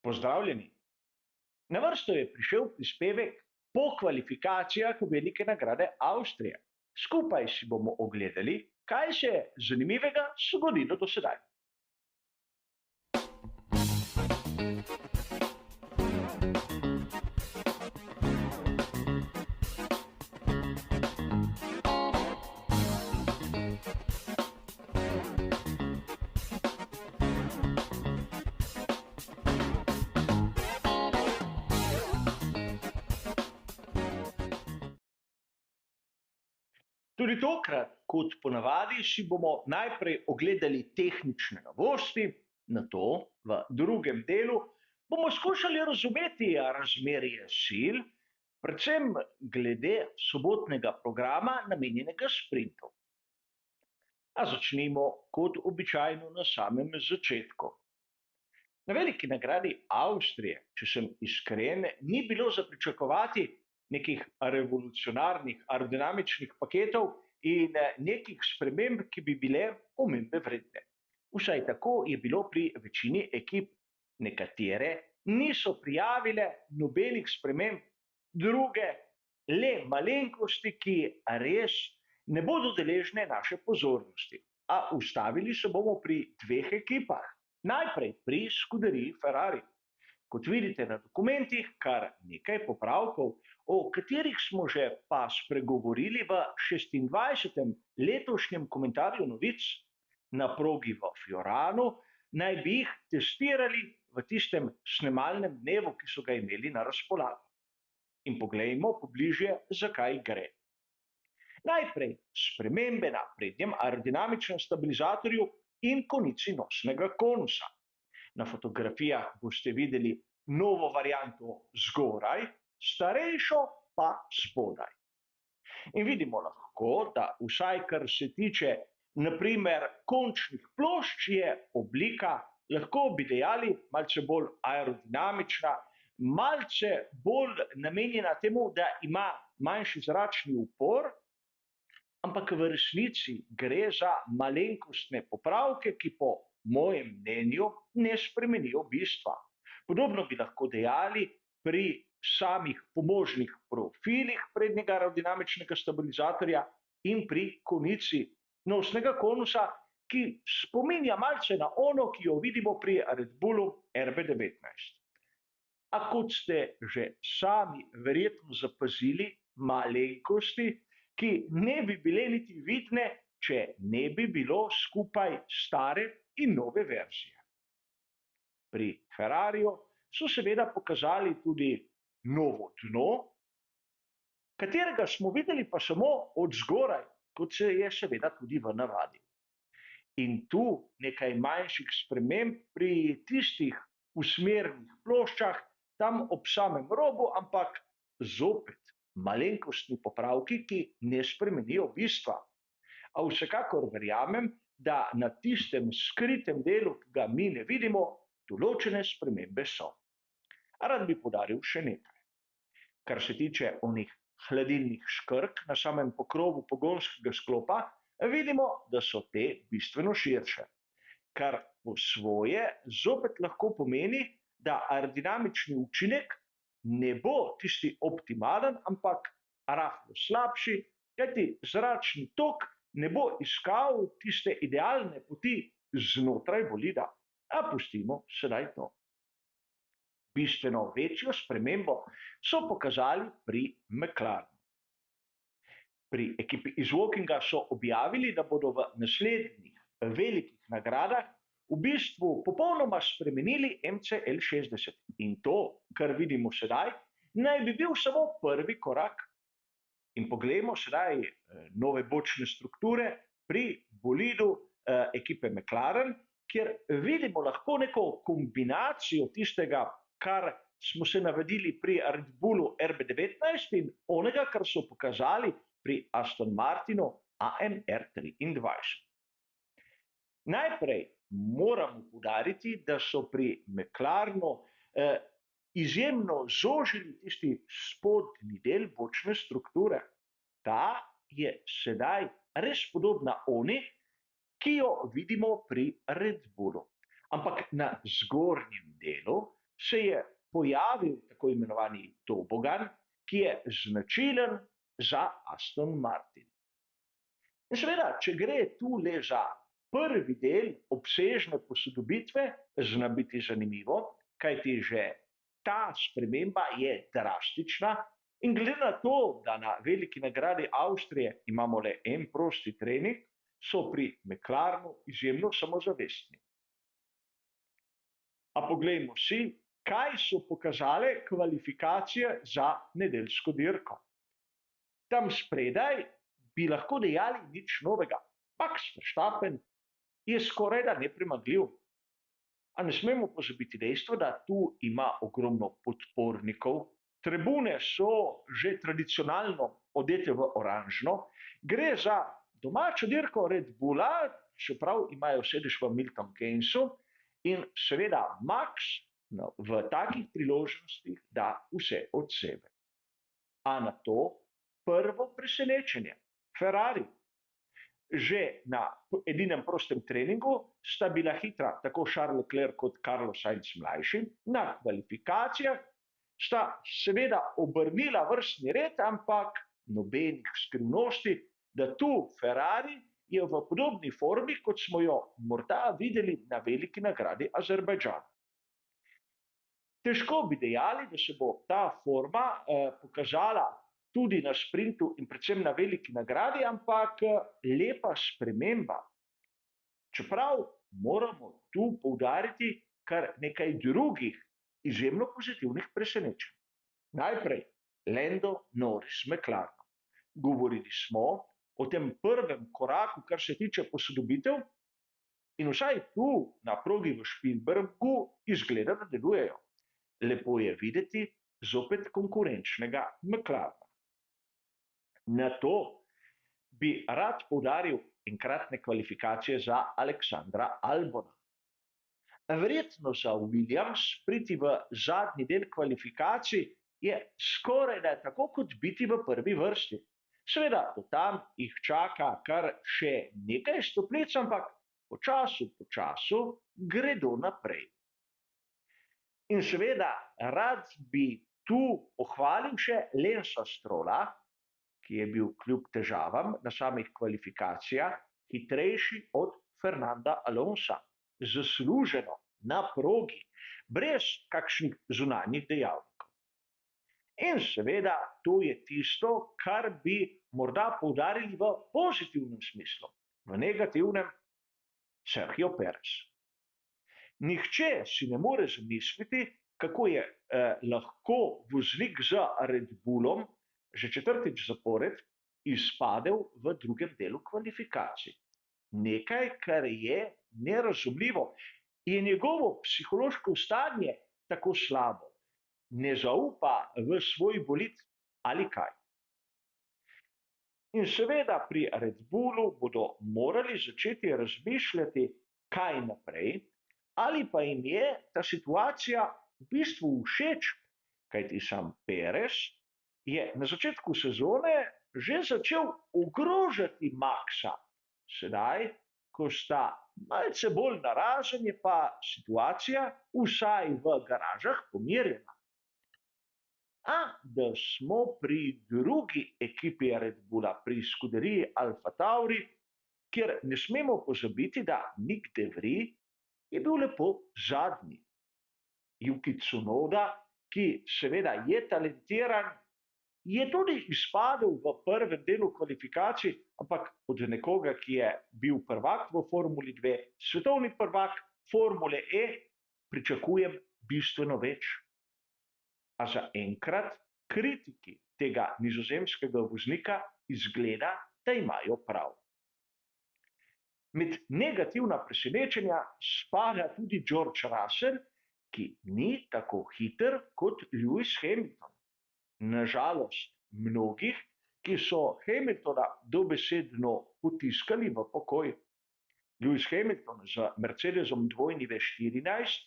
Pozdravljeni. Na vrsto je prišel prispevek po kvalifikacijah Velike nagrade Avstrije. Skupaj si bomo ogledali, kaj se je zanimivega zgodilo do sedaj. Tudi tokrat, kot ponavadi, si bomo najprej ogledali tehnične novosti, nato v drugem delu bomo skušali razumeti razmerje sil, predvsem glede sobotnega programa namenjenega sprintu. A začnimo kot običajno na samem začetku. Na Veliki nagradi Avstrije, če sem iskren, ni bilo za pričakovati nekih revolucionarnih aerodinamičnih paketov in nekih sprememb, ki bi bile omembe vredne. Vsaj tako je bilo pri večini ekip. Nekatere niso prijavile nobenih sprememb, druge le malenkosti, ki res ne bodo deležne naše pozornosti. A ustavili se bomo pri dveh ekipah. Najprej pri skuderiji Ferrari. Kot vidite na dokumentih, kar nekaj popravkov, o katerih smo že pa spregovorili v 26. letošnjem komentarju novic. Na progi v Fioranu naj bi jih testirali v tistem snemalnem dnevu, ki so ga imeli na razpolago. In poglejmo pobližje, zakaj gre. Najprej spremembe na prednjem aerodinamičnem stabilizatorju in konici nosnega konusa. Na fotografijah boste videli novo varianto zgoraj, starejšo pa spodaj. In vidimo lahko, da vsaj kar se tiče na primer končnih plošč, je oblika, lahko bi dejali, malce bolj aerodinamična, malce bolj namenjena temu, da ima manjši zračni upor, ampak v resnici gre za malenkostne popravke, ki po mojem mnenju ne spremenijo bistva. Podobno bi lahko dejali pri samih pomožnih profilih prednjega aerodinamičnega stabilizatorja in pri konici nosnega konusa, ki spominja malce na ono, ki jo vidimo pri Red Bullu RB19. A kot ste že sami verjetno zapazili, malenkosti, ki ne bi bile niti vidne, če ne bi bilo skupaj stare in nove verzije. Pri Ferrariju so seveda pokazali tudi novo dno, katerega smo videli pa samo od zgoraj, kot se je seveda tudi v navadi. In tu nekaj manjših sprememb pri tistih usmernih ploščah, tam ob samem robu, ampak zopet malenkostni popravki, ki ne spremenijo bistva. A vsekakor verjamem, da na tistem skritem delu, ki ga mi ne vidimo, določene spremembe so. A rad bi poudaril še nekaj. Kar se tiče onih hladilnih škrg na samem pokrovu pogonskega sklopa, vidimo, da so te bistveno širše. Kar po svoje zopet lahko pomeni, da aerodinamični učinek ne bo tisti optimalen, ampak rahlo slabši, kajti zračni tok ne bo iskal tiste idealne poti znotraj bolida. A pustimo sedaj to. Bistveno večjo spremembo so pokazali pri McLarenu. Pri ekipi iz Wokinga so objavili, da bodo v naslednjih velikih nagradah v bistvu popolnoma spremenili MCL60. In to, kar vidimo sedaj, naj bi bil samo prvi korak. In poglejmo sedaj nove bočne strukture pri bolidu ekipe McLaren, kjer vidimo lahko neko kombinacijo tistega, kar smo se navadili pri Red Bullu RB19 in onega, kar so pokazali pri Aston Martinu AMR23. Najprej moramo poudariti, da so pri McLarenu izjemno zožili tisti spodnji del bočne strukture. Ta je sedaj res podobna oni, ki jo vidimo pri Red Bullu. Ampak na zgornjem delu se je pojavil tako imenovani tobogan, ki je značilen za Aston Martin. In seveda, če gre tu le za prvi del obsežne posodobitve, zna biti zanimivo, kajti že ta sprememba je drastična in glede na to, da na veliki nagradi Avstrije imamo le en prosti trening, so pri McLarenu izjemno samozavestni. A poglejmo si, kaj so pokazale kvalifikacije za nedeljsko dirko. Tam spredaj bi lahko dejali nič novega. Max Verstappen je skorajda nepremagljiv. A ne smemo pozabiti dejstva, da tu ima ogromno podpornikov. Tribune so že tradicionalno odete v oranžno. Gre za domačo dirko Red Bulla, čeprav imajo sedež v Milton Keynesu, in seveda Max v takih priložnostih da vse od sebe. A na to prvo presenečenje. Ferrari. Že na edinem prostem treningu sta bila hitra tako Charles Leclerc kot Carlos Sainz mlajši. Na kvalifikacijah sta seveda obrnila vrstni red, ampak nobenih skrivnosti, da tu Ferrari je v podobni formi, kot smo jo morda videli na veliki nagradi Azerbajdžana. Težko bi dejali, da se bo ta forma pokazala tudi na sprintu in predvsem na veliki nagradi, ampak lepa sprememba. Čeprav moramo tu poudariti kar nekaj drugih izjemno pozitivnih presenečenj. Najprej Lando Norris McLaren. Govorili smo o tem prvem koraku, kar se tiče posodobitev, in vsaj tu na progi v Spielbergu izgleda, da delujejo. Lepo je videti zopet konkurenčnega McLarena. Na to bi rad poudaril enkratne kvalifikacije za Aleksandra Albona. Verjetno za Williams priti v zadnji del kvalifikacij je skorajda tako kot biti v prvi vrsti. Seveda, do tam jih čaka kar še nekaj stopnic, ampak počasi gredo naprej. In seveda, rad bi tu pohvalil še Lensa Strolla, ki je bil kljub težavam na samih kvalifikacijah hitrejši od Fernanda Alonsa. Zasluženo, na progi, brez kakšnih zunanjih dejavnikov. In seveda, to je tisto, kar bi morda poudarili v pozitivnem smislu, v negativnem Sergio Perez. Nihče si ne more zamisliti, kako je lahko voznik z Red Bullom že četrtič zapored izpadel v drugem delu kvalifikacij. Nekaj, kar je nerazumljivo, je njegovo psihološko stanje tako slabo. Ne zaupa v svoj bolid ali kaj. In seveda pri Red Bullu bodo morali začeti razmišljati, kaj naprej, ali pa jim je ta situacija v bistvu všeč, kajti sam Perez je na začetku sezone že začel ogrožati Maxa. Sedaj, ko sta malce bolj narazen, je pa situacija vsaj v garažah pomirjena. A da smo pri drugi ekipi Red Bulla, pri skuderiji Alfa Tauri, kjer ne smemo pozabiti, da Nick de Vries je bil lepo zadnji. Yuki Tsunoda, ki seveda je talentiran, je tudi izpadel v prvem delu kvalifikacij, ampak od nekoga, ki je bil prvak v Formuli 2, svetovni prvak Formule E, pričakujem bistveno več. A zaenkrat kritiki tega nizozemskega voznika izgleda, da imajo prav. Med negativna presenečenja spada tudi George Russell, ki ni tako hiter kot Lewis Hamilton. Nažalost, mnogih, ki so Hamiltona dobesedno potiskali v pokoj. Lewis Hamilton z Mercedesom W14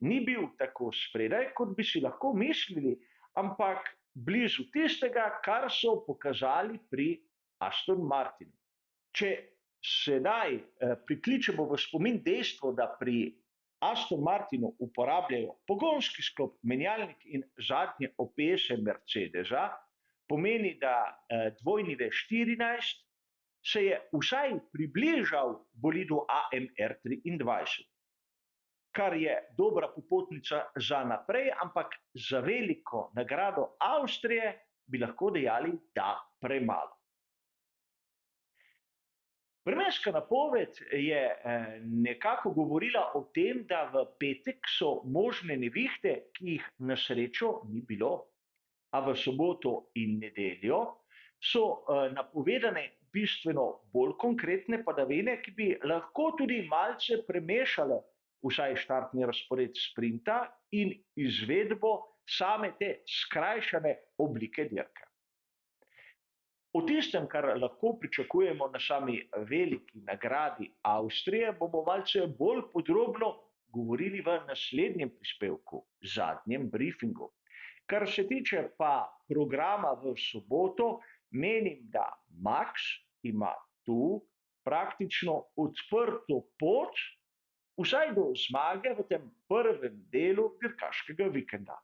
ni bil tako spredaj, kot bi si lahko mislili, ampak blizu tistega, kar so pokazali pri Aston Martinu. Če sedaj prikličemo v spomin dejstvo, da pri Aston Martinu uporabljajo pogonski sklop, menjalnik in zadnje opese Mercedesa, pomeni, da dvojni V14 se je vsaj približal bolidu AMR 23, kar je dobra popotnica za naprej, ampak za veliko nagrado Avstrije bi lahko dejali, da premalo. Vremenska napoved je nekako govorila o tem, da v petek so možne nevihte, ki jih na srečo ni bilo, a v soboto in nedeljo so napovedane bistveno bolj konkretne padavine, ki bi lahko tudi malce premešale vsaj štartni razpored sprinta in izvedbo same te skrajšane oblike dirke. O tistem, kar lahko pričakujemo na sami veliki nagradi Avstrije, bomo malce bolj podrobno govorili v naslednjem prispevku, zadnjem briefingu. Kar se tiče pa programa v soboto, menim, da Max ima tu praktično odprto pot, vsaj do zmage v tem prvem delu dirkaškega vikenda.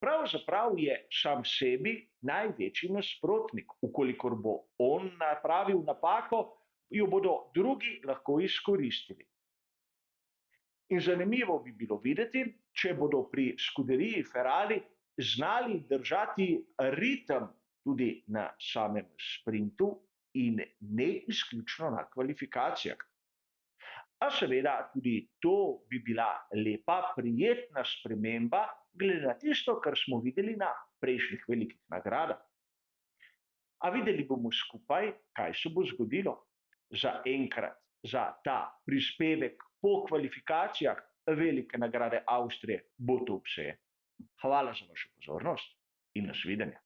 Pravzaprav je sam sebi največji nasprotnik. Ukolikor bo on napravil napako, jo bodo drugi lahko izkoristili. In zanimivo bi bilo videti, če bodo pri Scuderiji Ferrari znali držati ritem tudi na samem sprintu in ne izključno na kvalifikacijah. A seveda tudi to bi bila lepa, prijetna sprememba glede na tisto, kar smo videli na prejšnjih velikih nagradah. A videli bomo skupaj, kaj se bo zgodilo. Zaenkrat za ta prispevek po kvalifikacijah velike nagrade Avstrije bo to vse. Hvala za vašo pozornost in nasvidenje.